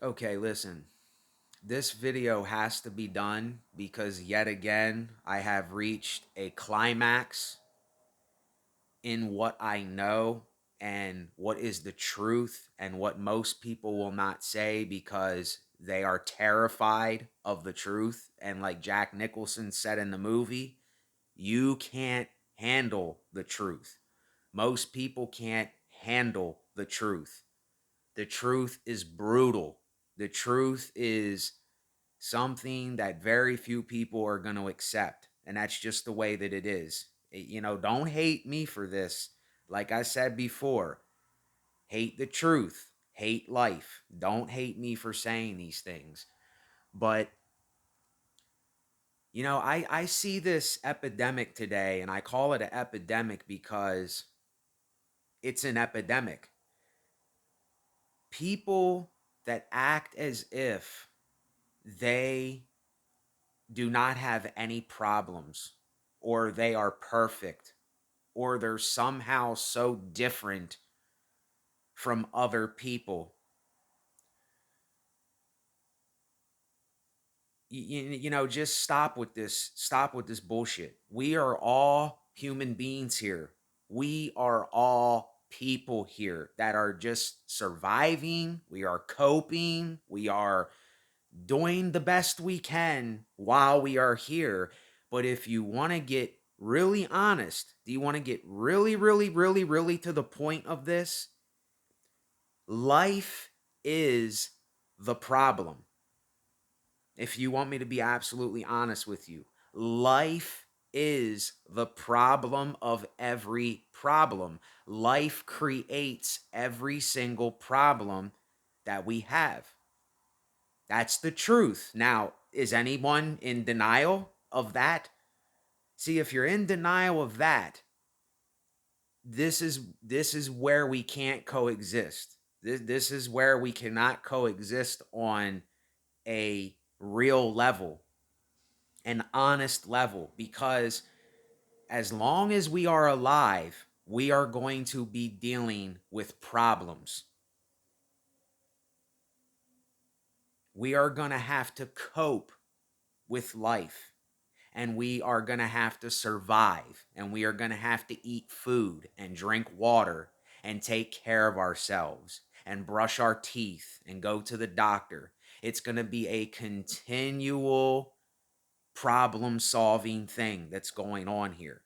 Okay, listen. This video has to be done because yet again, I have reached a climax in what I know and what is the truth and what most people will not say because they are terrified of the truth. And like Jack Nicholson said in the movie, you can't handle the truth. Most people can't handle the truth. The truth is brutal. The truth is something that very few people are going to accept. And that's just the way that it is. Don't hate me for this. Like I said before, hate the truth, hate life. Don't hate me for saying these things. But, I see this epidemic today, and I call it an epidemic because it's an epidemic. People that act as if they do not have any problems, or they are perfect, or they're somehow so different from other people. Just stop with this. Stop with this bullshit. We are all human beings here. We are all people here that are just surviving. We are coping. We are doing the best we can while we are here. But if you want to get really honest, do you want to get really, really, really, really to the point of this? Life is the problem. If you want me to be absolutely honest with you, life is the problem of every problem. Life creates every single problem that we have. That's the truth. Now, is anyone in denial of that? See, if you're in denial of that, this is where we can't coexist. This is where we cannot coexist on a real level, an honest level, because as long as we are alive, we are going to be dealing with problems. We are going to have to cope with life. And we are going to have to survive, and we are going to have to eat food and drink water and take care of ourselves and brush our teeth and go to the doctor. It's going to be a continual problem solving thing that's going on here.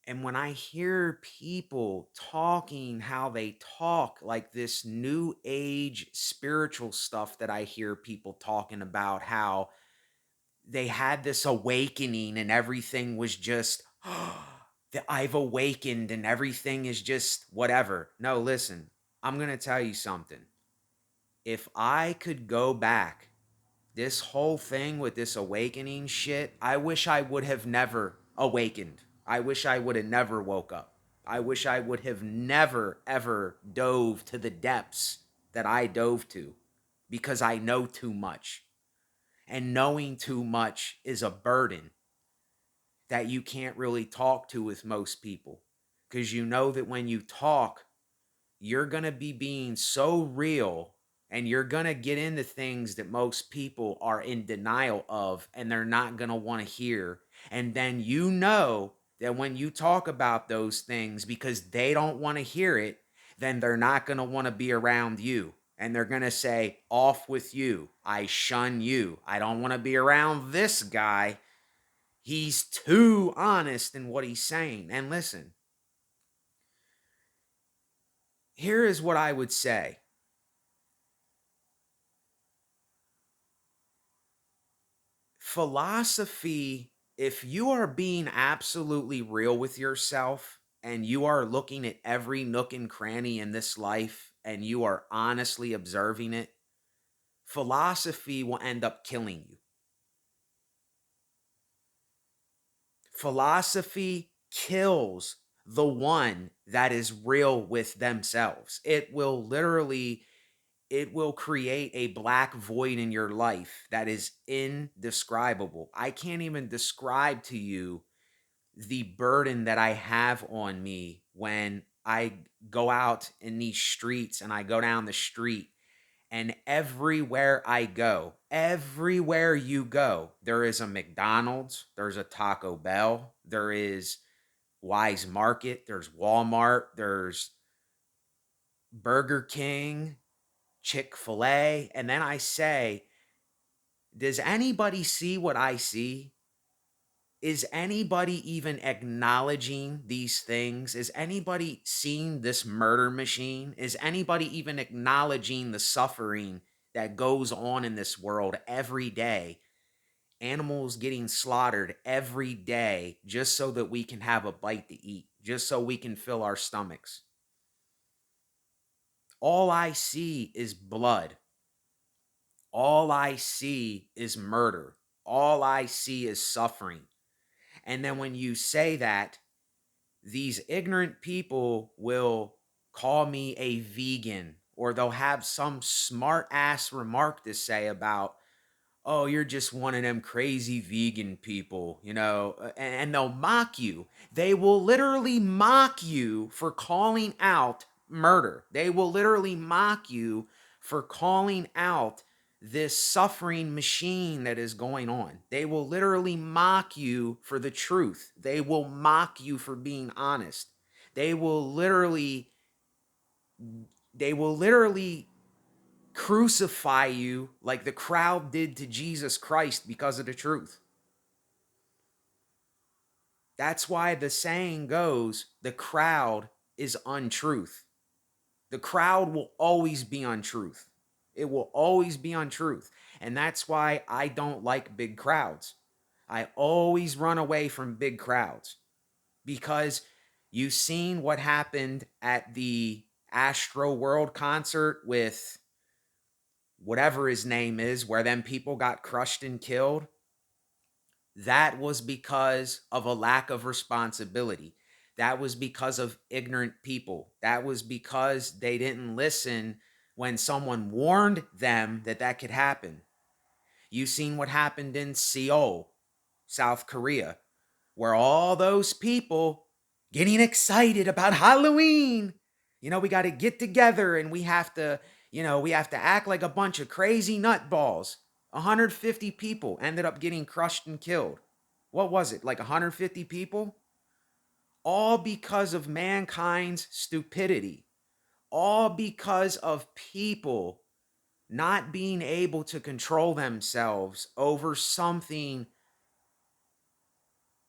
And when I hear people talking how they talk, like this new age spiritual stuff that I hear people talking about, how they had this awakening and everything was just that I've awakened and everything is just whatever. No, listen, I'm going to tell you something. If I could go back, this whole thing with this awakening shit, I wish I would have never awakened. I wish I would have never woke up. I wish I would have never, ever dove to the depths that I dove to because I know too much. And knowing too much is a burden that you can't really talk to with most people. Because you know that when you talk, you're going to be being so real and you're going to get into things that most people are in denial of and they're not going to want to hear. And then you know that when you talk about those things because they don't want to hear it, then they're not going to want to be around you. And they're going to say, off with you. I shun you. I don't want to be around this guy. He's too honest in what he's saying. And listen, here is what I would say. Philosophy, if you are being absolutely real with yourself and you are looking at every nook and cranny in this life and you are honestly observing it, philosophy will end up killing you. Philosophy kills the one that is real with themselves. It will create a black void in your life that is indescribable. I can't even describe to you the burden that I have on me when I go out in these streets and I go down the street, and everywhere you go, there is a McDonald's, there's a Taco Bell, there is Wise Market, there's Walmart, there's Burger King, Chick-fil-A. And then I say, does anybody see what I see? Is anybody even acknowledging these things? Is anybody seeing this murder machine? Is anybody even acknowledging the suffering that goes on in this world every day? Animals getting slaughtered every day just so that we can have a bite to eat, just so we can fill our stomachs. All I see is blood. All I see is murder. All I see is suffering. And then when you say that, these ignorant people will call me a vegan, or they'll have some smart ass remark to say about, oh, you're just one of them crazy vegan people, and they'll mock you. They will literally mock you for calling out murder. They will literally mock you for calling out this suffering machine that is going on. They will literally mock you for the truth. They will mock you for being honest. They will literally they will literally crucify you like the crowd did to Jesus Christ because of the truth. That's why the saying goes, the crowd is untruth. The crowd will always be untruth. It will always be untruth. And that's why I don't like big crowds. I always run away from big crowds because you've seen what happened at the Astro World concert with whatever his name is, where them people got crushed and killed. That was because of a lack of responsibility. That was because of ignorant people. That was because they didn't listen when someone warned them that that could happen. You've seen what happened in Seoul, South Korea, where all those people getting excited about Halloween. We got to get together and we have to act like a bunch of crazy nutballs. 150 people ended up getting crushed and killed. What was it? Like 150 people? All because of mankind's stupidity. All because of people not being able to control themselves over something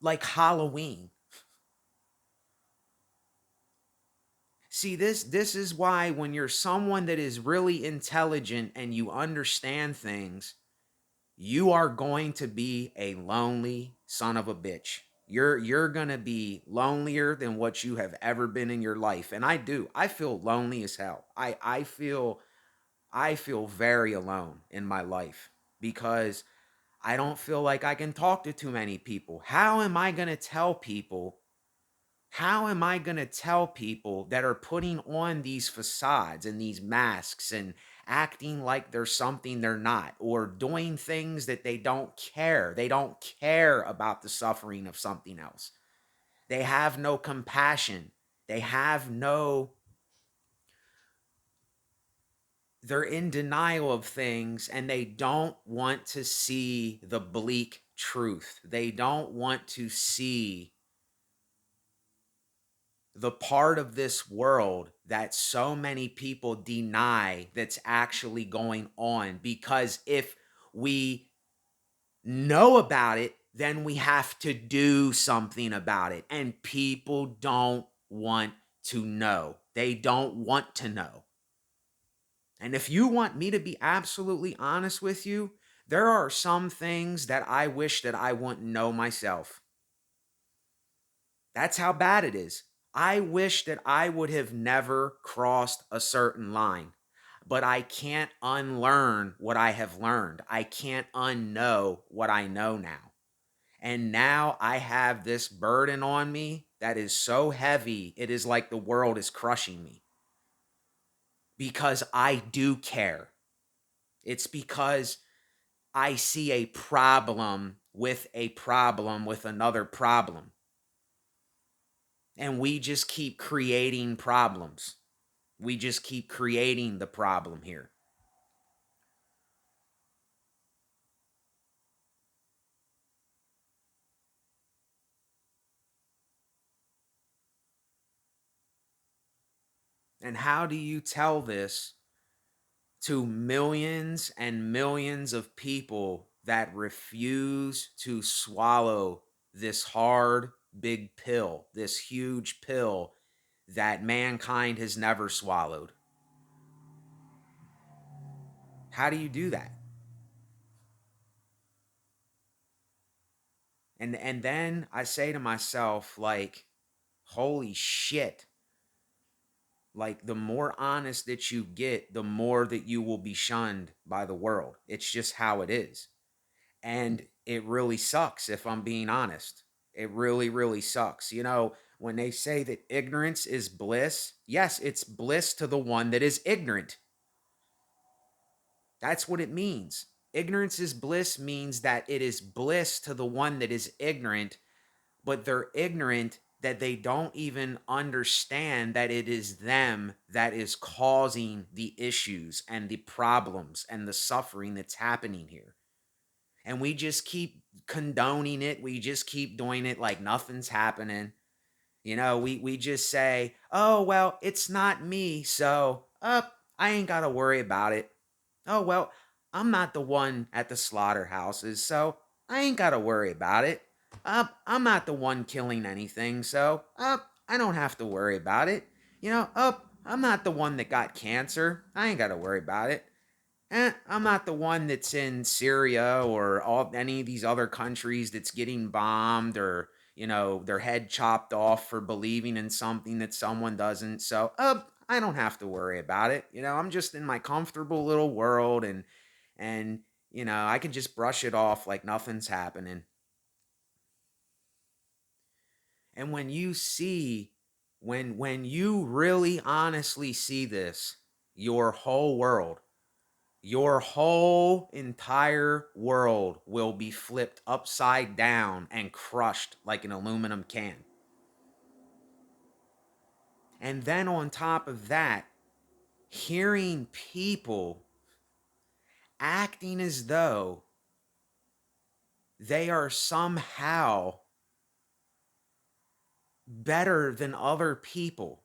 like Halloween. See, this is why when you're someone that is really intelligent and you understand things, you are going to be a lonely son of a bitch. You're going to be lonelier than what you have ever been in your life. And I do. I feel lonely as hell. I feel very alone in my life because I don't feel like I can talk to too many people. How am I going to tell people that are putting on these facades and these masks and acting like they're something they're not, or doing things that they don't care? They don't care about the suffering of something else. They have no compassion. They have no, they're in denial of things and they don't want to see the bleak truth. They don't want to see the part of this world that so many people deny that's actually going on. Because if we know about it, then we have to do something about it. And people don't want to know. They don't want to know. And if you want me to be absolutely honest with you, there are some things that I wish that I wouldn't know myself. That's how bad it is. I wish that I would have never crossed a certain line, but I can't unlearn what I have learned. I can't unknow what I know now. And now I have this burden on me that is so heavy, it is like the world is crushing me because I do care. It's because I see a problem with another problem. And we just keep creating problems. We just keep creating the problem here. And how do you tell this to millions and millions of people that refuse to swallow this hard, big pill, this huge pill that mankind has never swallowed? How do you do that? And then I say to myself, like, holy shit. Like, the more honest that you get, the more that you will be shunned by the world. It's just how it is. And it really sucks, if I'm being honest. It really, really sucks. You know, when they say that ignorance is bliss, yes, it's bliss to the one that is ignorant. That's what it means. Ignorance is bliss means that it is bliss to the one that is ignorant, but they're ignorant that they don't even understand that it is them that is causing the issues and the problems and the suffering that's happening here. And we just keep condoning it. We just keep doing it like nothing's happening. You know, we just say, "Oh, well, it's not me, so I ain't got to worry about it. Oh, well, I'm not the one at the slaughterhouses, so I ain't got to worry about it. I'm not the one killing anything, so I don't have to worry about it. You know, I'm not the one that got cancer. I ain't got to worry about it. I'm not the one that's in Syria or any of these other countries that's getting bombed or, you know, their head chopped off for believing in something that someone doesn't. So, I don't have to worry about it. You know, I'm just in my comfortable little world and you know, I can just brush it off like nothing's happening. And when you see when you really honestly see this, your whole entire world will be flipped upside down and crushed like an aluminum can. And then on top of that, hearing people acting as though they are somehow better than other people.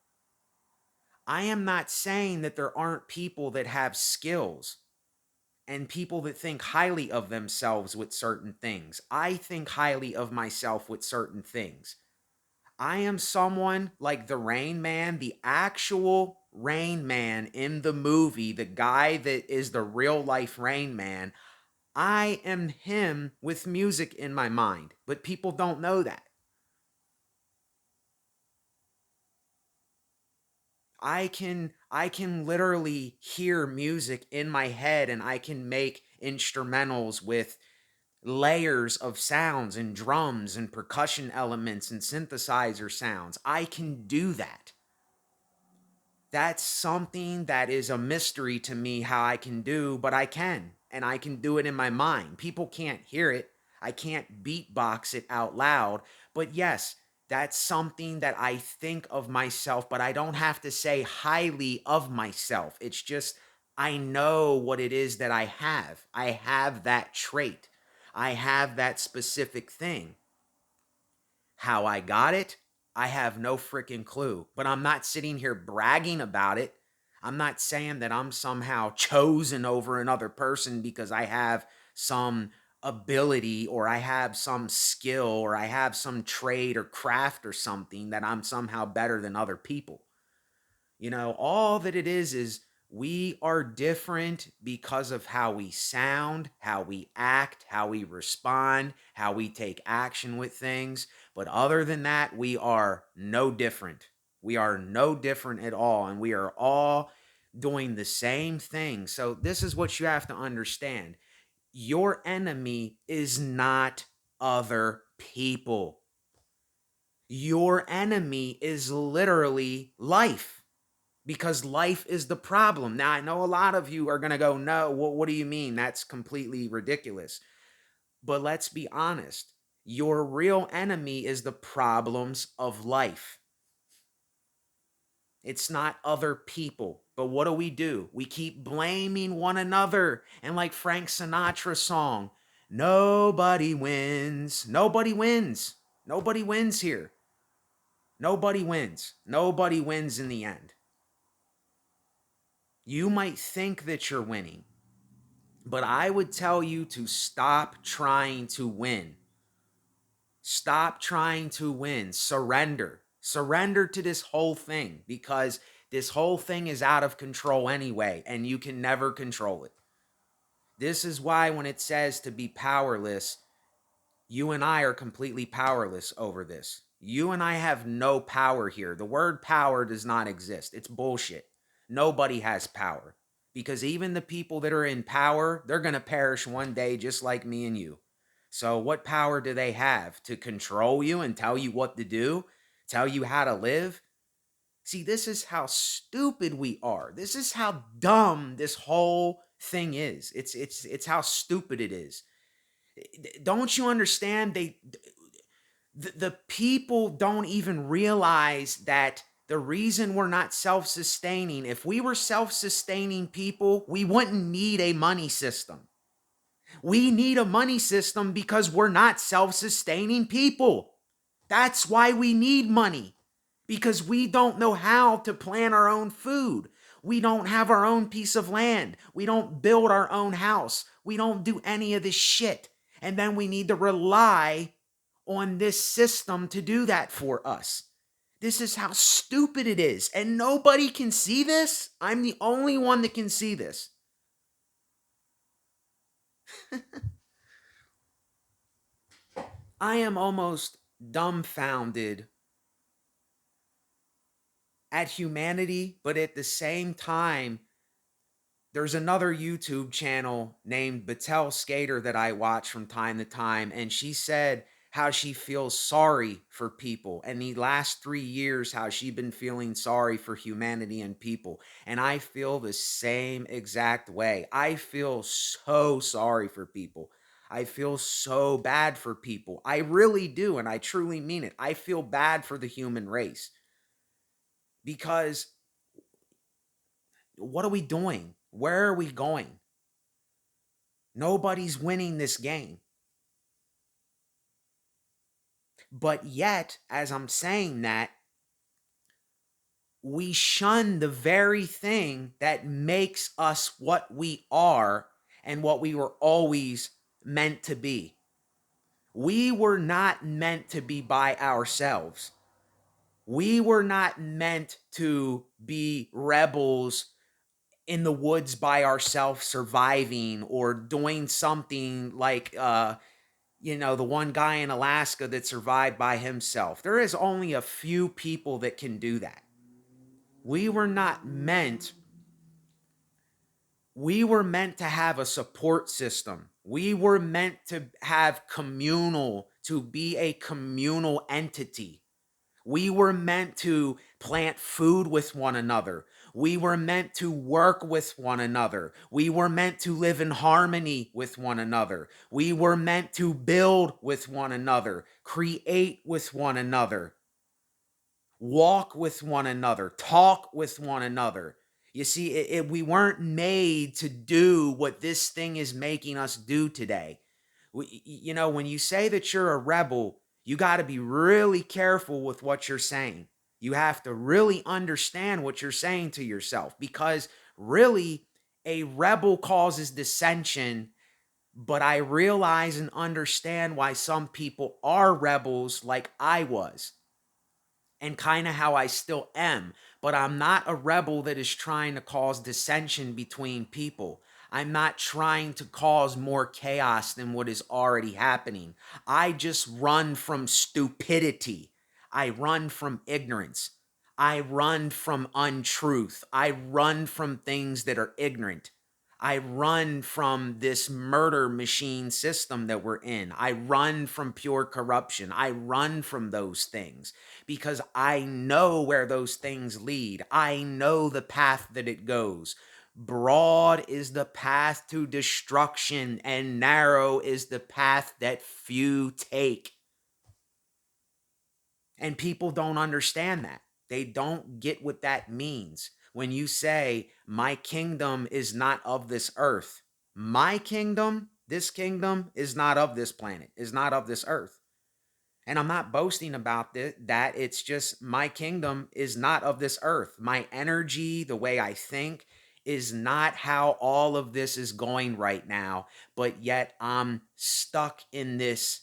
I am not saying that there aren't people that have skills and people that think highly of themselves with certain things. I think highly of myself with certain things. I am someone like the Rain Man, the actual Rain Man in the movie, the guy that is the real life Rain Man. I am him with music in my mind, but people don't know that. I can literally hear music in my head and I can make instrumentals with layers of sounds and drums and percussion elements and synthesizer sounds. I can do that. That's something that is a mystery to me how I can do, but I can. And I can do it in my mind. People can't hear it. I can't beatbox it out loud. But yes, that's something that I think of myself, but I don't have to say highly of myself. It's just, I know what it is that I have. I have that trait. I have that specific thing. How I got it, I have no freaking clue. But I'm not sitting here bragging about it. I'm not saying that I'm somehow chosen over another person because I have some ability or I have some skill or I have some trade or craft or something that I'm somehow better than other people. You know, all that it is we are different because of how we sound, how we act, how we respond, how we take action with things. But other than that, we are no different. We are no different at all. And we are all doing the same thing. So, this is what you have to understand: your enemy is not other people, your enemy is literally life, because life is the problem. Now, I know a lot of you are going to go, no, what do you mean? That's completely ridiculous. But let's be honest. Your real enemy is the problems of life. It's not other people. But what do? We keep blaming one another. And like Frank Sinatra's song, nobody wins. Nobody wins. Nobody wins here. Nobody wins. Nobody wins in the end. You might think that you're winning, but I would tell you to stop trying to win. Stop trying to win. Surrender. Surrender to this whole thing, because this whole thing is out of control anyway, and you can never control it. This is why when it says to be powerless, you and I are completely powerless over this. You and I have no power here. The word power does not exist. It's bullshit. Nobody has power, because even the people that are in power, they're going to perish one day just like me and you. So what power do they have? To control you and tell you what to do? Tell you how to live? See, this is how stupid we are. This is how dumb this whole thing is. It's how stupid it is. Don't you understand? The people don't even realize that the reason we're not self-sustaining, if we were self-sustaining people, we wouldn't need a money system. We need a money system because we're not self-sustaining people. That's why we need money, because we don't know how to plant our own food. We don't have our own piece of land. We don't build our own house. We don't do any of this shit. And then we need to rely on this system to do that for us. This is how stupid it is. And nobody can see this. I'm the only one that can see this. I am almost dumbfounded at humanity, but at the same time, there's another YouTube channel named Battelle Skater that I watch from time to time, and she said how she feels sorry for people. And the last 3 years, how she's been feeling sorry for humanity and people. And I feel the same exact way. I feel so sorry for people. I feel so bad for people. I really do, and I truly mean it. I feel bad for the human race, because what are we doing? Where are we going? Nobody's winning this game. But yet, as I'm saying that, we shun the very thing that makes us what we are and what we were always meant to be. We were not meant to be by ourselves. We were not meant to be rebels in the woods by ourselves, surviving or doing something like the one guy in Alaska that survived by himself. There is only a few people that can do that. We were not meant. We were meant to have a support system. We were meant to have to be a communal entity. We were meant to plant food with one another. We were meant to work with one another. We were meant to live in harmony with one another. We were meant to build with one another, create with one another, walk with one another, talk with one another. You see, we weren't made to do what this thing is making us do today. When you say that you're a rebel, you got to be really careful with what you're saying. You have to really understand what you're saying to yourself, because really a rebel causes dissension. But I realize and understand why some people are rebels, like I was, and kind of how I still am. But I'm not a rebel that is trying to cause dissension between people. I'm not trying to cause more chaos than what is already happening. I just run from stupidity. I run from ignorance. I run from untruth. I run from things that are ignorant. I run from this murder machine system that we're in. I run from pure corruption. I run from those things because I know where those things lead. I know the path that it goes. Broad is the path to destruction, and narrow is the path that few take. And people don't understand that. They don't get what that means. When you say, my kingdom is not of this earth, my kingdom, this kingdom is not of this planet, is not of this earth. And I'm not boasting about that. It's just my kingdom is not of this earth. My energy, the way I think, is not how all of this is going right now. But yet I'm stuck in this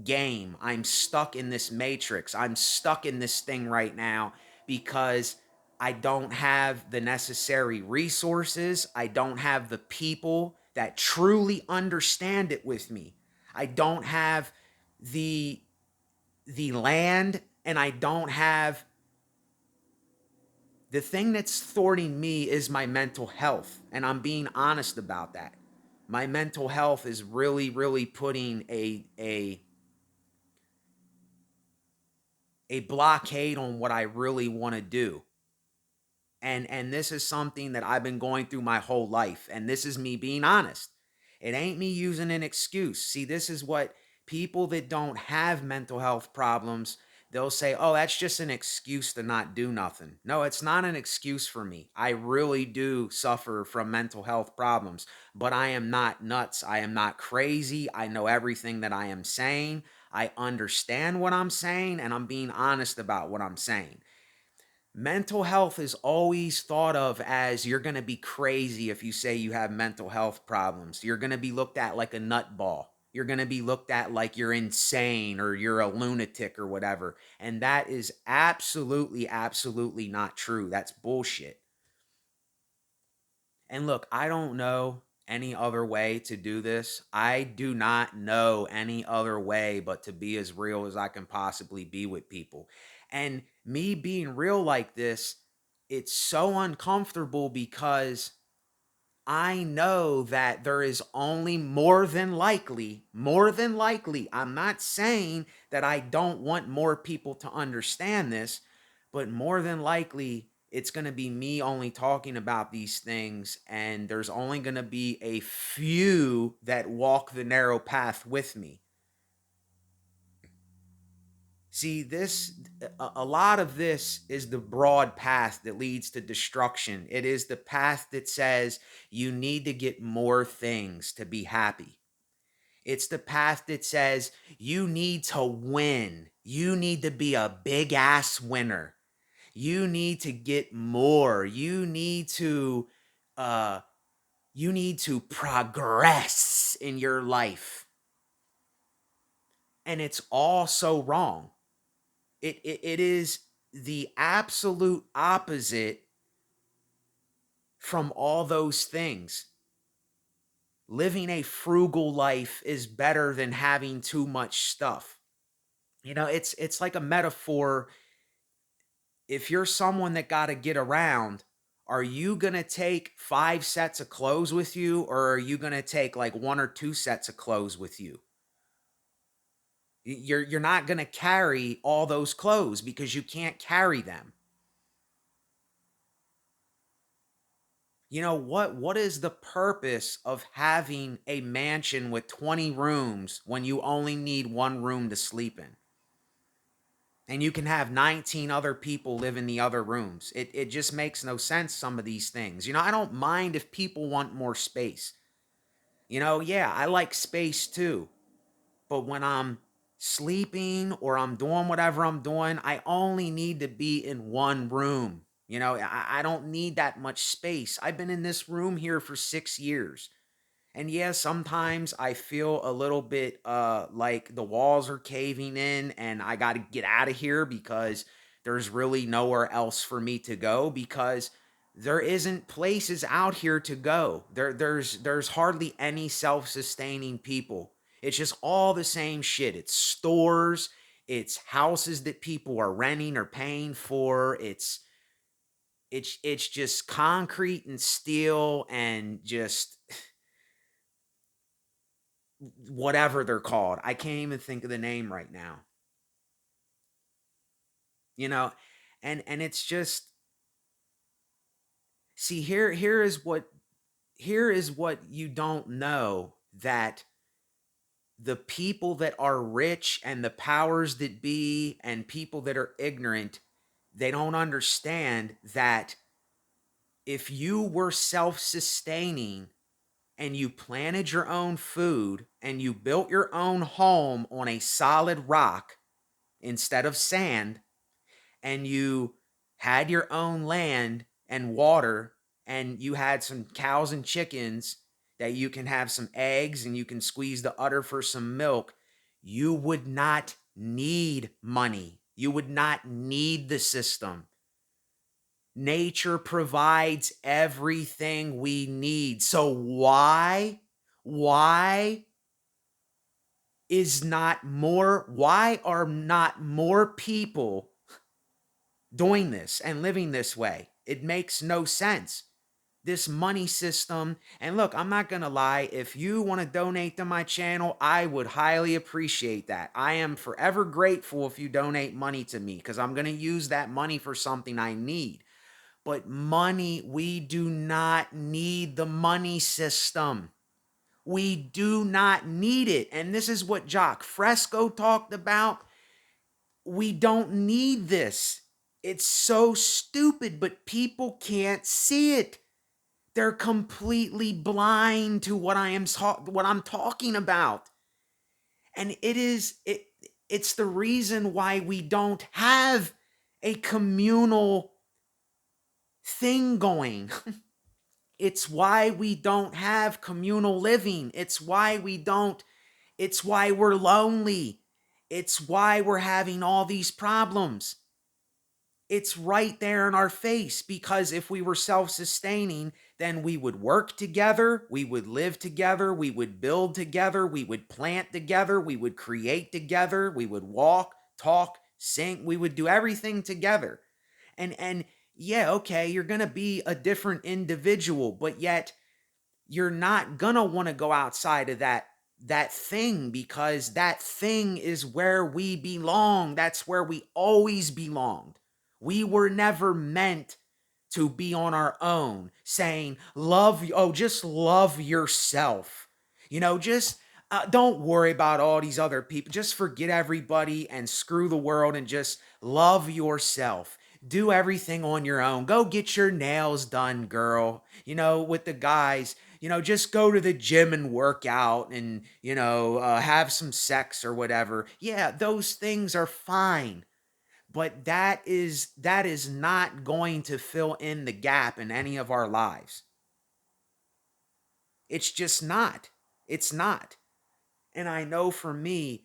game. I'm stuck in this matrix. I'm stuck in this thing right now because I don't have the necessary resources. I don't have the people that truly understand it with me. I don't have the land, and I don't have the thing that's thwarting me is my mental health, and I'm being honest about that. My mental health is really putting a blockade on what I really want to do. And this is something that I've been going through my whole life, and this is me being honest. It ain't me using an excuse. See, this is what people that don't have mental health problems, they'll say, oh, that's just an excuse to not do nothing. No, it's not an excuse for me. I really do suffer from mental health problems, but I am not nuts. I am not crazy. I know everything that I am saying. I understand what I'm saying, and I'm being honest about what I'm saying. Mental health is always thought of as you're going to be crazy if you say you have mental health problems. You're going to be looked at like a nutball. You're going to be looked at like you're insane or you're a lunatic or whatever. And that is absolutely not true. That's bullshit. And look, I don't know any other way to do this. I do not know any other way but to be as real as I can possibly be with people. And me being real like this, it's so uncomfortable because I know that there is only more than likely, I'm not saying that I don't want more people to understand this, but more than likely, it's going to be me only talking about these things, and there's only going to be a few that walk the narrow path with me. See, a lot of this is the broad path that leads to destruction. It is the path that says you need to get more things to be happy. It's the path that says you need to win. You need to be a big ass winner. You need to get more. Uh you need to progress in your life. And it's all so wrong. It is the absolute opposite from all those things. Living a frugal life is better than having too much stuff. You know, it's like a metaphor. If you're someone that got to get around, are you going to take 5 sets of clothes with you, or are you going to take like 1 or 2 sets of clothes with you? You're not going to carry all those clothes because you can't carry them. You know what is the purpose of having a mansion with 20 rooms when you only need 1 room to sleep in? And you can have 19 other people live in the other rooms. It just makes no sense, some of these things. You know, I don't mind if people want more space. You know, yeah, I like space too. But when I'm sleeping or I'm doing whatever I'm doing, I only need to be in 1 room. You know, I don't need that much space. I've been in this room here for 6 years. And yeah, sometimes I feel a little bit like the walls are caving in and I got to get out of here because there's really nowhere else for me to go, because there isn't places out here to go. There's hardly any self-sustaining people. It's just all the same shit. It's stores, it's houses that people are renting or paying for. It's just concrete and steel and just whatever they're called. I can't even think of the name right now. You know, and it's just, see, here is what you don't know, that the people that are rich and the powers that be and people that are ignorant, They don't understand that if you were self-sustaining and you planted your own food and you built your own home on a solid rock instead of sand, and you had your own land and water, and you had some cows and chickens that you can have some eggs and you can squeeze the udder for some milk, you would not need money. You would not need the system. Nature provides everything we need. So why why are not more people doing this and living this way? It makes no sense. This money system. And look, I'm not going to lie. If you want to donate to my channel, I would highly appreciate that. I am forever grateful if you donate money to me, because I'm going to use that money for something I need. But money, we do not need the money system. We do not need it. And this is what Jock Fresco talked about. We don't need this. It's so stupid, but people can't see it. They're completely blind to what I'm talking about. And it's the reason why we don't have a communal thing going. It's why we don't have communal living. It's why we're lonely. It's why we're having all these problems. It's right there in our face, because if we were self-sustaining, then we would work together, we would live together, we would build together, we would plant together, we would create together, we would walk, talk, sing, we would do everything together. And yeah, okay, you're going to be a different individual, but yet you're not going to want to go outside of that thing, because that thing is where we belong. That's where we always belonged. We were never meant to be on our own saying, just love yourself. Just don't worry about all these other people. Just forget everybody and screw the world and just love yourself. Do everything on your own. Go get your nails done, girl. With the guys, just go to the gym and work out and, have some sex or whatever. Yeah, those things are fine. But that is not going to fill in the gap in any of our lives. It's just not. It's not. And I know for me,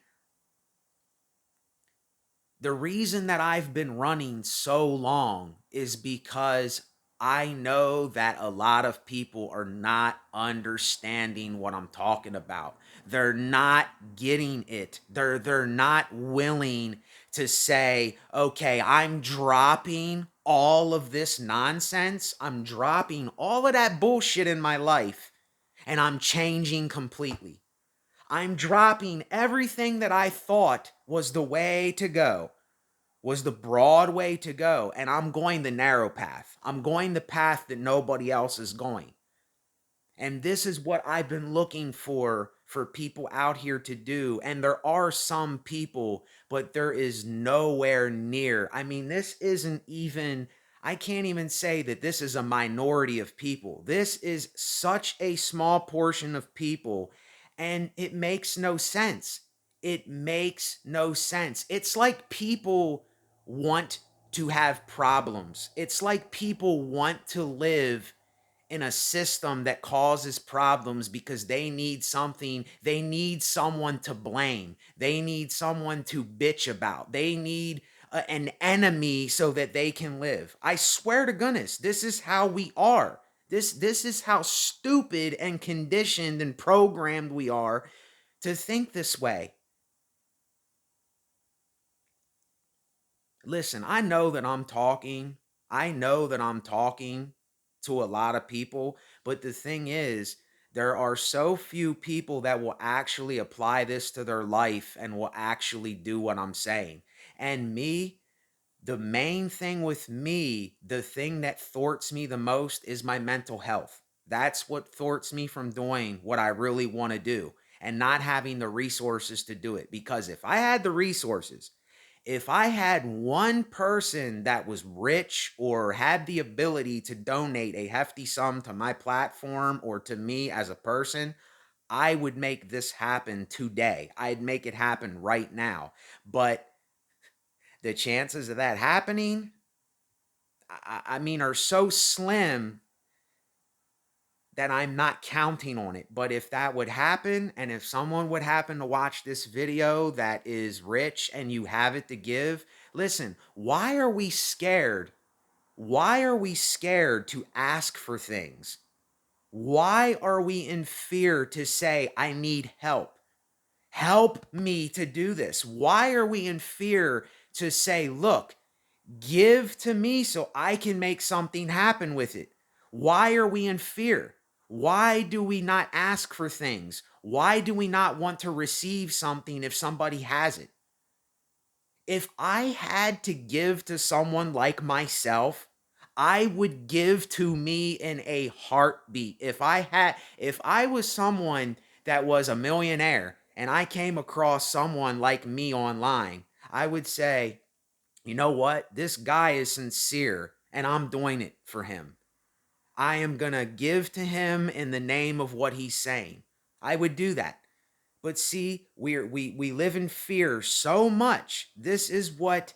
the reason that I've been running so long is because I know that a lot of people are not understanding what I'm talking about. They're not getting it. They're not willing to say, "Okay, I'm dropping all of this nonsense. I'm dropping all of that bullshit in my life, and I'm changing completely. I'm dropping everything that I thought was the way to go, was the broad way to go, and I'm going the narrow path. I'm going the path that nobody else is going." And this is what I've been looking for people out here to do. And there are some people, but there is nowhere near. I mean, this isn't even, I can't even say that this is a minority of people. This is such a small portion of people, and it makes no sense. It makes no sense. It's like people want to have problems. It's like people want to live in a system that causes problems because they need someone to blame. They need someone to bitch about. They need an enemy so that they can live. I swear to goodness, this is how we are. This is how stupid and conditioned and programmed we are to think this way. Listen, I know that I'm talking. I know that I'm talking to a lot of people, but the thing is, there are so few people that will actually apply this to their life and will actually do what I'm saying. And me, the main thing with me, the thing that thwarts me the most is my mental health. That's what thwarts me from doing what I really want to do and not having the resources to do it. Because if I had the resources, If I had one person that was rich or had the ability to donate a hefty sum to my platform or to me as a person, I would make this happen today. I'd make it happen right now. But the chances of that happening, I mean, are so slim that I'm not counting on it. But if that would happen, and if someone would happen to watch this video that is rich and you have it to give, listen, why are we scared? Why are we scared to ask for things? Why are we in fear to say, I need help? Help me to do this. Why are we in fear to say, look, give to me so I can make something happen with it? Why are we in fear? Why do we not ask for things? Why do we not want to receive something if somebody has it? If I had to give to someone like myself, I would give to me in a heartbeat. If I was someone that was a millionaire and I came across someone like me online, I would say, you know what? This guy is sincere and I'm doing it for him. I am going to give to him in the name of what he's saying. I would do that. But see, we live in fear so much. This is what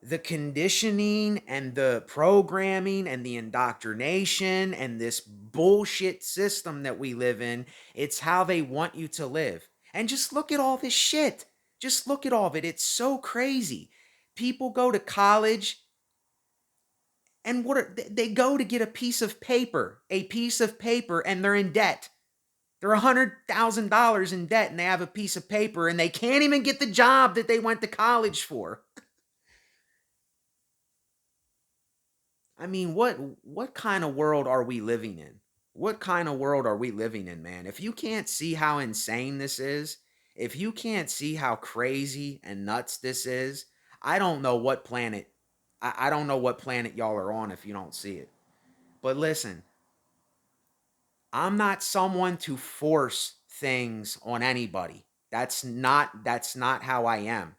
the conditioning and the programming and the indoctrination and this bullshit system that we live in, it's how they want you to live. And just look at all this shit. Just look at all of it. It's so crazy. People go to college and they go to get a piece of paper, and they're in debt. They're $100,000 in debt and they have a piece of paper and they can't even get the job that they went to college for. I mean, what kind of world are we living in? What kind of world are we living in, man? If you can't see how insane this is, if you can't see how crazy and nuts this is, I don't know what planet I don't know what planet y'all are on if you don't see it. But listen, I'm not someone to force things on anybody. That's not how I am.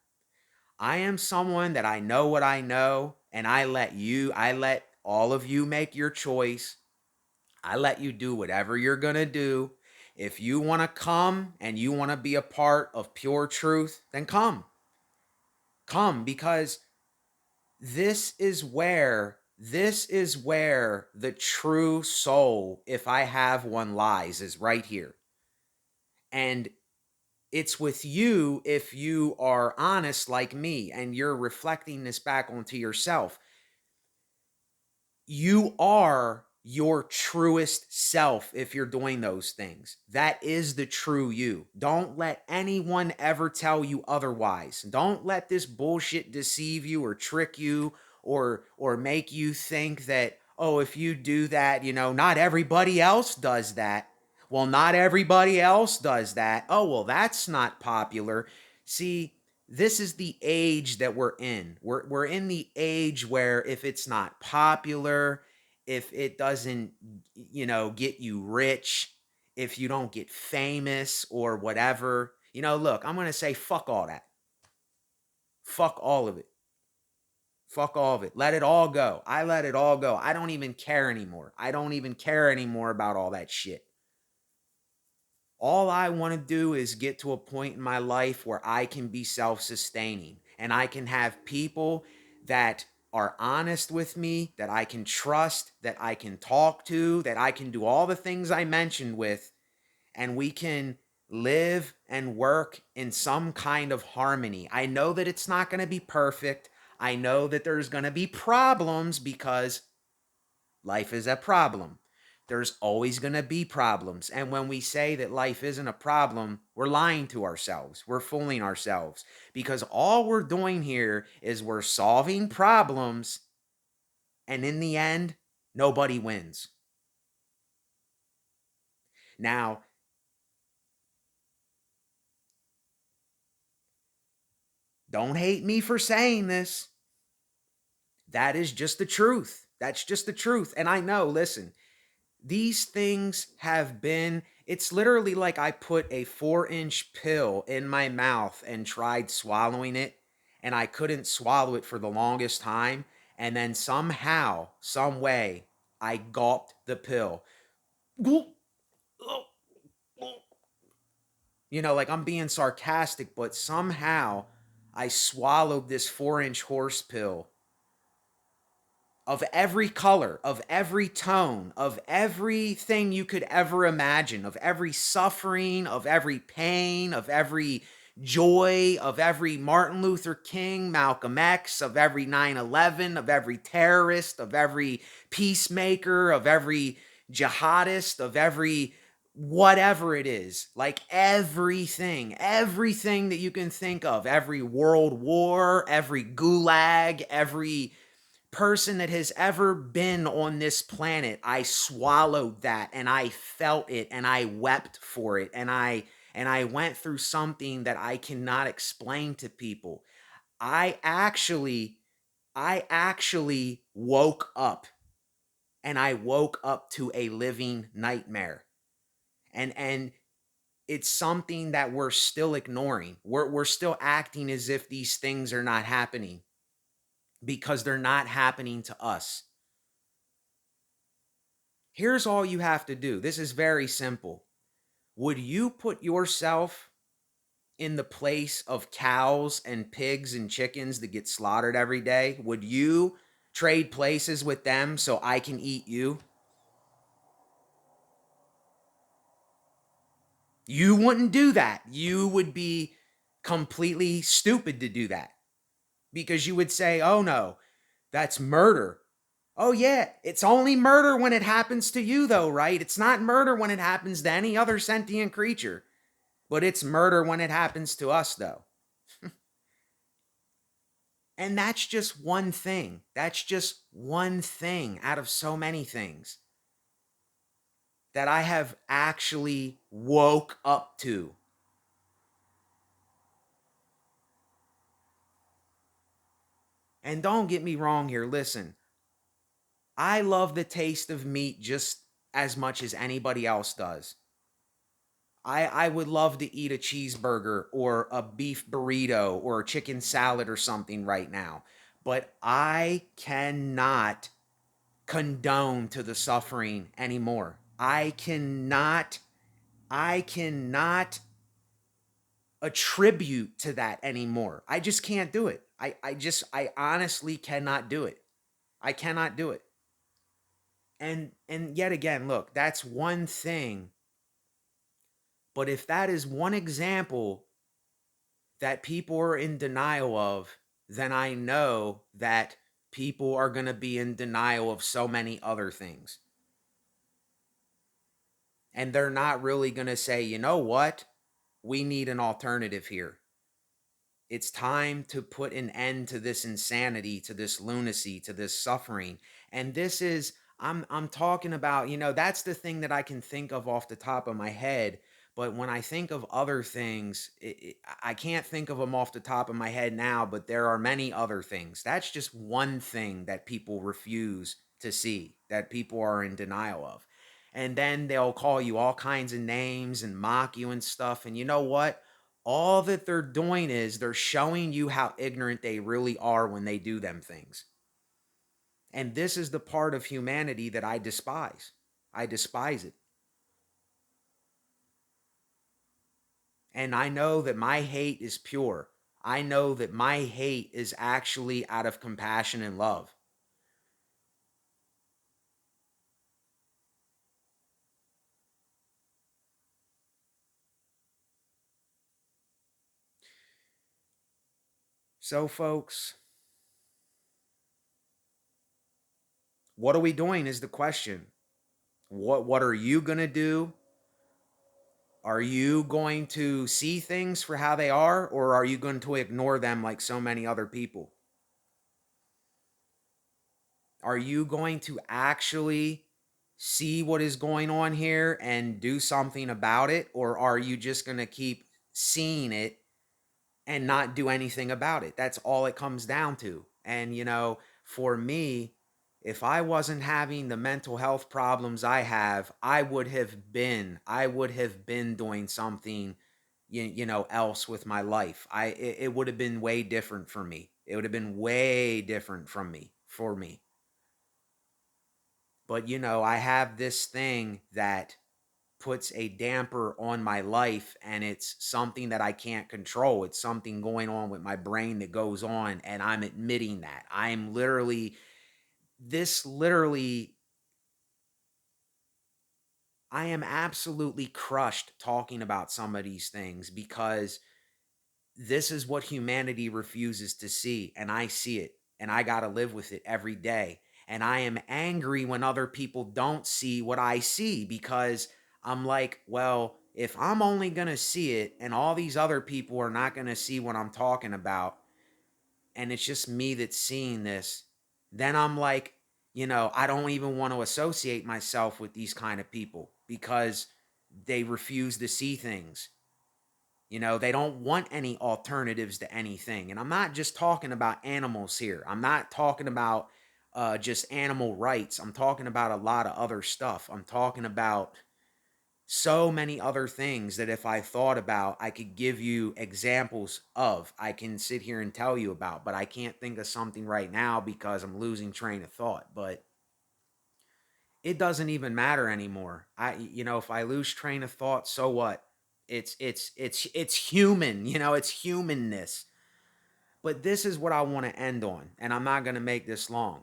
I am someone that I know what I know, and I let all of you make your choice. I let you do whatever you're going to do. If you want to come and you want to be a part of pure truth, then come. Come, because this is where the true soul, if I have one, lies, is right here. And it's with you if you are honest like me and you're reflecting this back onto yourself. You are your truest self if you're doing those things. That is the true you. Don't let anyone ever tell you otherwise. Don't let this bullshit deceive you or trick you or make you think that, oh, if you do that, not everybody else does that. Well, not everybody else does that. Oh, well, that's not popular. See, this is the age that we're in. We're in the age where if it's not popular, if it doesn't, get you rich, if you don't get famous or whatever, look, I'm going to say fuck all that. Fuck all of it. Fuck all of it. Let it all go. I let it all go. I don't even care anymore. I don't even care anymore about all that shit. All I want to do is get to a point in my life where I can be self-sustaining and I can have people that are honest with me, that I can trust, that I can talk to, that I can do all the things I mentioned with, and we can live and work in some kind of harmony. I know that it's not going to be perfect. I know that there's going to be problems because life is a problem. There's always going to be problems. And when we say that life isn't a problem, we're lying to ourselves. We're fooling ourselves because all we're doing here is we're solving problems. And in the end, nobody wins. Now, don't hate me for saying this. That is just the truth. That's just the truth. And I know, listen, these things have been, it's literally like I put a 4-inch pill in my mouth and tried swallowing it. and I couldn't swallow it for the longest time. And then somehow, some way, I gulped the pill. You know, like I'm being sarcastic, but somehow I swallowed this 4-inch horse pill of every color, of every tone, of everything you could ever imagine, of every suffering, of every pain, of every joy, of every Martin Luther King, Malcolm X, of every 9/11, of every terrorist, of every peacemaker, of every jihadist, of every whatever it is, like everything that you can think of, every world war, every gulag, every person that has ever been on this planet, I swallowed that and I felt it and I wept for it and I went through something that I cannot explain to people. I actually I actually woke up, and I woke up to a living nightmare. And it's something that we're still ignoring. We're still acting as if these things are not happening because they're not happening to us. Here's all you have to do. This is very simple. Would you put yourself in the place of cows and pigs and chickens that get slaughtered every day? Would you trade places with them so I can eat you? You wouldn't do that. You would be completely stupid to do that because you would say, oh no, that's murder. Oh, yeah, it's only murder when it happens to you, though, right? It's not murder when it happens to any other sentient creature. But it's murder when it happens to us, though. And that's just one thing. That's just one thing out of so many things that I have actually woke up to. And don't get me wrong here. Listen, I love the taste of meat just as much as anybody else does. I would love to eat a cheeseburger or a beef burrito or a chicken salad or something right now. But I cannot condone to the suffering anymore. I cannot attribute to that anymore. I just can't do it. I honestly cannot do it. I cannot do it. And yet again, look, that's one thing. But if that is one example that people are in denial of, then I know that people are going to be in denial of so many other things. And they're not really going to say, you know what? We need an alternative here. It's time to put an end to this insanity, to this lunacy, to this suffering. And this is, I'm talking about, that's the thing that I can think of off the top of my head. But when I think of other things, I can't think of them off the top of my head now, but there are many other things. That's just one thing that people refuse to see, that people are in denial of. And then they'll call you all kinds of names and mock you and stuff. And you know what? All that they're doing is they're showing you how ignorant they really are when they do them things. And this is the part of humanity that I despise. I despise it. And I know that my hate is pure. I know that my hate is actually out of compassion and love. So, folks, what are we doing is the question. What are you going to do? Are you going to see things for how they are, or are you going to ignore them like so many other people? Are you going to actually see what is going on here and do something about it? Or are you just going to keep seeing it and not do anything about it? That's all it comes down to. And, for me, if I wasn't having the mental health problems I have, I would have been doing something, else with my life. It would have been way different for me. It would have been way different for me. But I have this thing that puts a damper on my life, and it's something that I can't control. It's something going on with my brain that goes on, and I'm admitting that. I'm literally this literally I am absolutely crushed talking about some of these things because this is what humanity refuses to see, and I see it, and I got to live with it every day. And I am angry when other people don't see what I see, because I'm like, well, if I'm only going to see it and all these other people are not going to see what I'm talking about, and it's just me that's seeing this, then I'm like, I don't even want to associate myself with these kind of people because they refuse to see things. They don't want any alternatives to anything. And I'm not just talking about animals here. I'm not talking about just animal rights. I'm talking about a lot of other stuff. I'm talking about so many other things that if I thought about, I could give you examples of. I can sit here and tell you about, but I can't think of something right now because I'm losing train of thought. But it doesn't even matter anymore. If I lose train of thought, so what? It's human, it's humanness. But this is what I want to end on, and I'm not going to make this long.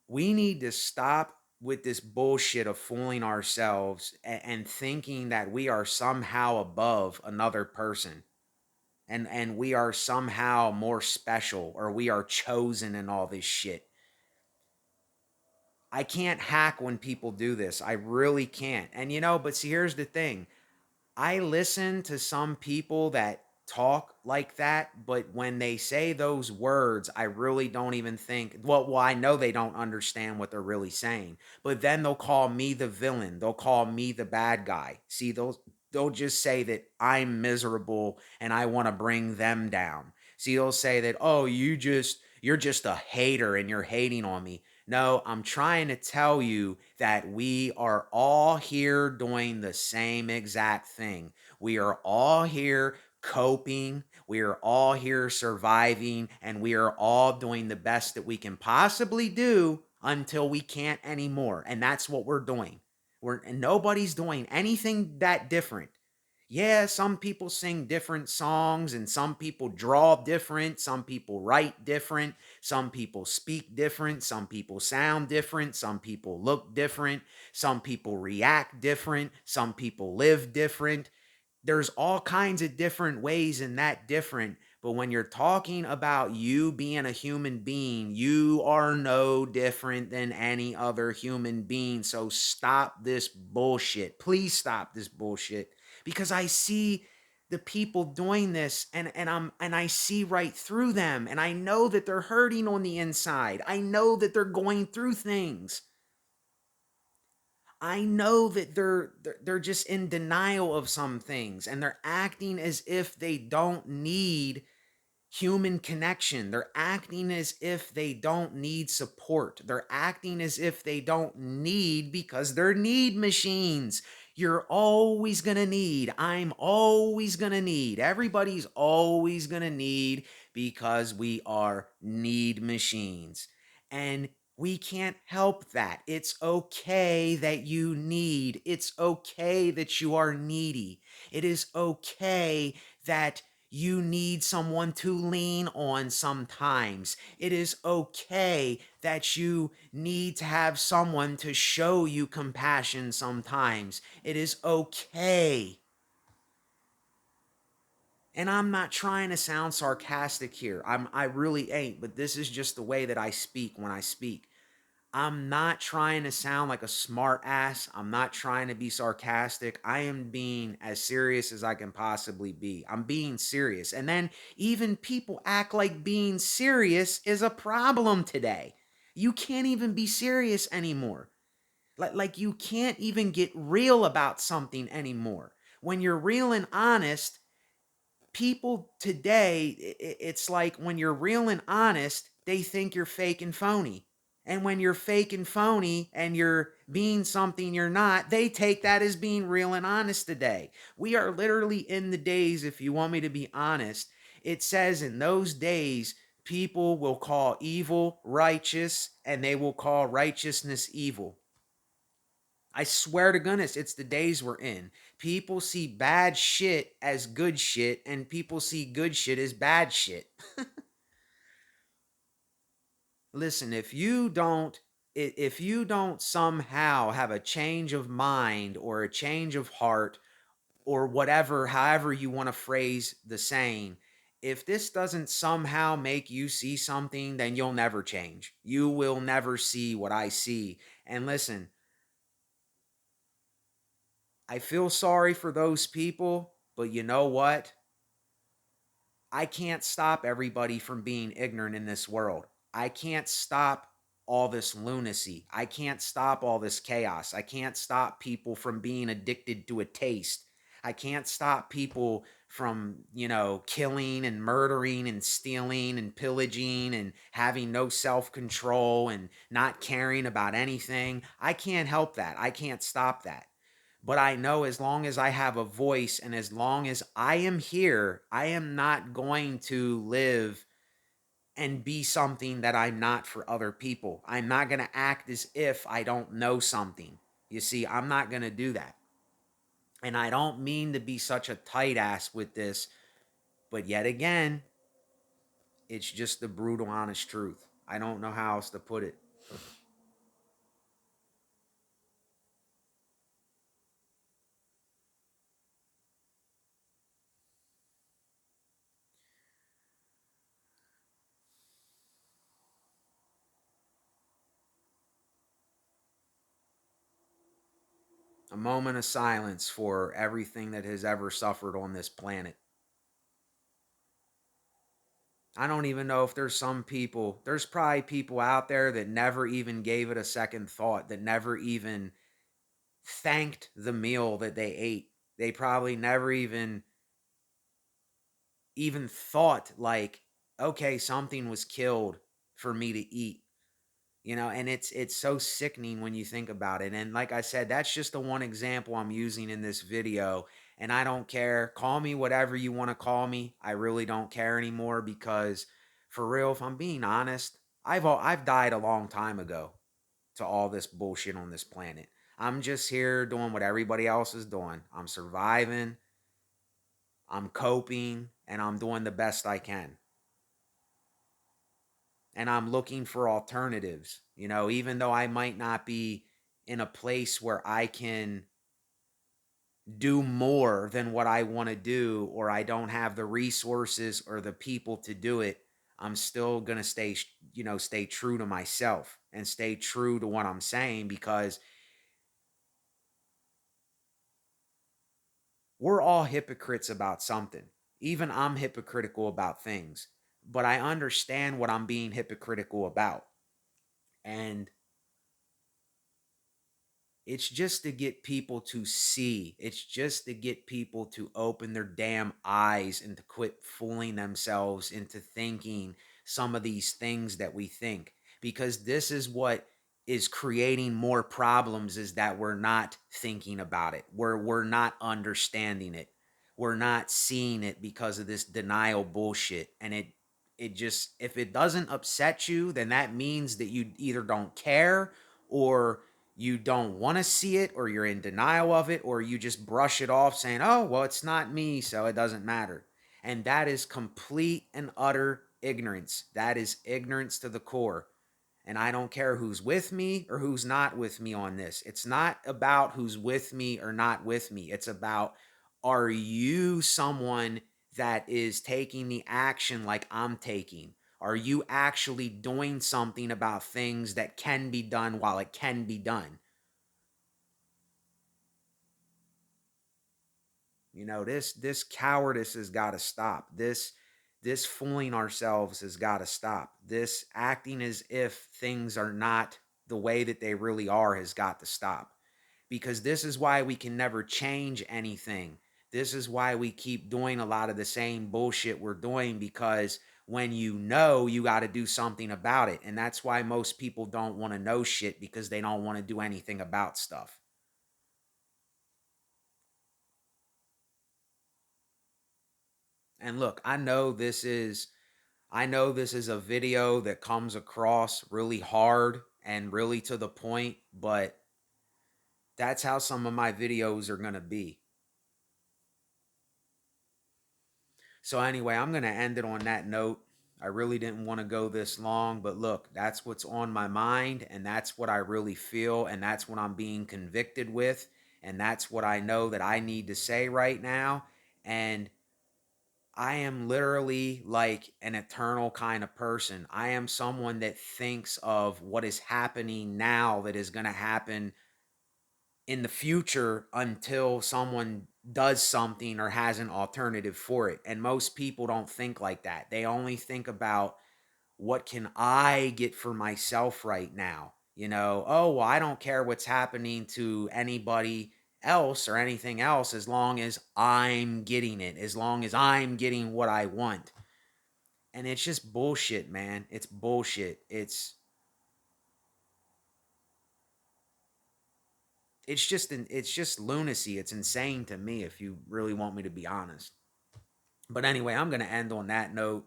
We need to stop with this bullshit of fooling ourselves and thinking that we are somehow above another person, and we are somehow more special, or we are chosen and all this shit. I can't hack when people do this. I really can't. And but see, here's the thing. I listen to some people that talk like that, but when they say those words, I really don't even think, well, I know they don't understand what they're really saying. But then they'll call me the villain. They'll call me the bad guy. See, they'll just say that I'm miserable and I want to bring them down. See, they'll say that, "Oh, you're just a hater and you're hating on me." No, I'm trying to tell you that we are all here doing the same exact thing. We are all here coping. We are all here surviving, and we are all doing the best that we can possibly do until we can't anymore. And that's what we're doing. And nobody's doing anything that different. Yeah, some people sing different songs, and some people draw different, some people write different, some people speak different, some people sound different, some people look different, some people react different, some people live different. There's all kinds of different ways in that different. But when you're talking about you being a human being, you are no different than any other human being. So stop this bullshit. Please stop this bullshit. Because I see the people doing this, and I see right through them, and I know that they're hurting on the inside. I know that they're going through things. I know that they're just in denial of some things, and they're acting as if they don't need human connection. They're acting as if they don't need support. They're acting as if they don't need, because they're need machines. You're always going to need. I'm always going to need. Everybody's always going to need, because we are need machines. And we can't help that. It's okay that you need. It's okay that you are needy. It is okay that you need someone to lean on sometimes. It is okay that you need to have someone to show you compassion sometimes. It is okay. And I'm not trying to sound sarcastic here. I really ain't, but this is just the way that I speak when I speak. I'm not trying to sound like a smart ass. I'm not trying to be sarcastic. I am being as serious as I can possibly be. I'm being serious. And then even people act like being serious is a problem today. You can't even be serious anymore. Like you can't even get real about something anymore. When you're real and honest, people today, it's like when you're real and honest, they think you're fake and phony. And when you're fake and phony and you're being something you're not, they take that as being real and honest today. We are literally in the days, if you want me to be honest, it says in those days, people will call evil righteous and they will call righteousness evil. I swear to goodness, it's the days we're in. People see bad shit as good shit, and people see good shit as bad shit. Listen, if you don't somehow have a change of mind or a change of heart or whatever, however you want to phrase the saying, if this doesn't somehow make you see something, then you'll never change. You will never see what I see. And listen, I feel sorry for those people, but you know what? I can't stop everybody from being ignorant in this world. I can't stop all this lunacy. I can't stop all this chaos. I can't stop people from being addicted to a taste. I can't stop people from, killing and murdering and stealing and pillaging and having no self control and not caring about anything. I can't help that. I can't stop that. But I know as long as I have a voice and as long as I am here, I am not going to live and be something that I'm not for other people. I'm not going to act as if I don't know something. You see, I'm not going to do that. And I don't mean to be such a tight ass with this, but yet again, it's just the brutal, honest truth. I don't know how else to put it. A moment of silence for everything that has ever suffered on this planet. I don't even know if there's probably people out there that never even gave it a second thought, that never even thanked the meal that they ate. They probably never even thought like, okay, something was killed for me to eat. And it's so sickening when you think about it. And like I said, that's just the one example I'm using in this video, and I don't care. Call me whatever you want to call me. I really don't care anymore, because for real, if I'm being honest, I've died a long time ago to all this bullshit on this planet. I'm just here doing what everybody else is doing. I'm surviving, I'm coping, and I'm doing the best I can. And I'm looking for alternatives. Even though I might not be in a place where I can do more than what I want to do, or I don't have the resources or the people to do it, I'm still going to stay true to myself and stay true to what I'm saying, because we're all hypocrites about something. Even I'm hypocritical about things, but I understand what I'm being hypocritical about. And it's just to get people to see. It's just to get people to open their damn eyes and to quit fooling themselves into thinking some of these things that we think. Because this is what is creating more problems, is that we're not thinking about it. We're not understanding it. We're not seeing it because of this denial bullshit. And it just, if it doesn't upset you, then that means that you either don't care, or you don't want to see it, or you're in denial of it, or you just brush it off saying, oh, well, it's not me, so it doesn't matter. And that is complete and utter ignorance. That is ignorance to the core. And I don't care who's with me or who's not with me on this. It's not about who's with me or not with me. It's about, are you someone that is taking the action like I'm taking? Are you actually doing something about things that can be done while it can be done? This cowardice has got to stop. This fooling ourselves has got to stop. This acting as if things are not the way that they really are has got to stop. Because this is why we can never change anything. This is why we keep doing a lot of the same bullshit we're doing, because when you know you got to do something about it. And that's why most people don't want to know shit, because they don't want to do anything about stuff. And look, I know this is a video that comes across really hard and really to the point, but that's how some of my videos are going to be. So anyway, I'm going to end it on that note. I really didn't want to go this long, but look, that's what's on my mind, and that's what I really feel, and that's what I'm being convicted with, and that's what I know that I need to say right now. And I am literally like an eternal kind of person. I am someone that thinks of what is happening now that is going to happen in the future until someone does something or has an alternative for it. And most people don't think like that. They only think about, what can I get for myself right now? Oh, well, I don't care what's happening to anybody else or anything else, as long as I'm getting it, as long as I'm getting what I want. And it's just bullshit, man. It's bullshit. It's just lunacy. It's insane to me, if you really want me to be honest. But anyway, I'm going to end on that note.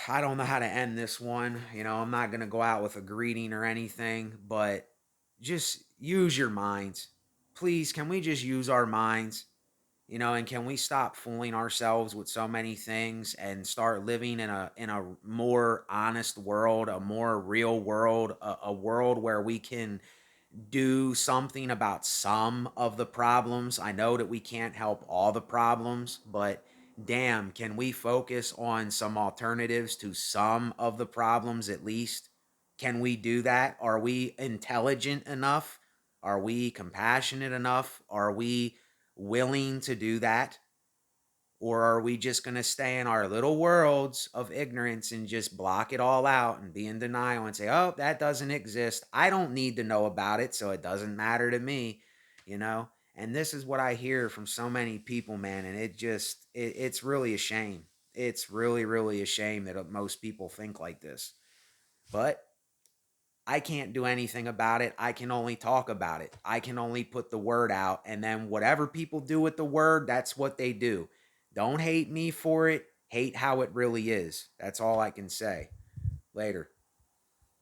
I don't know how to end this one. I'm not going to go out with a greeting or anything, but just use your minds. Please, can we just use our minds? And can we stop fooling ourselves with so many things and start living in a more honest world, a more real world, a world where we can do something about some of the problems. I know that we can't help all the problems, but damn, can we focus on some alternatives to some of the problems at least? Can we do that? Are we intelligent enough? Are we compassionate enough? Are we willing to do that? Or are we just going to stay in our little worlds of ignorance and just block it all out and be in denial and say, oh, that doesn't exist. I don't need to know about it, so it doesn't matter to me, you know? And this is what I hear from so many people, man. And it's really a shame. It's really, really a shame that most people think like this. But I can't do anything about it. I can only talk about it. I can only put the word out. And then whatever people do with the word, that's what they do. Don't hate me for it. Hate how it really is. That's all I can say. Later.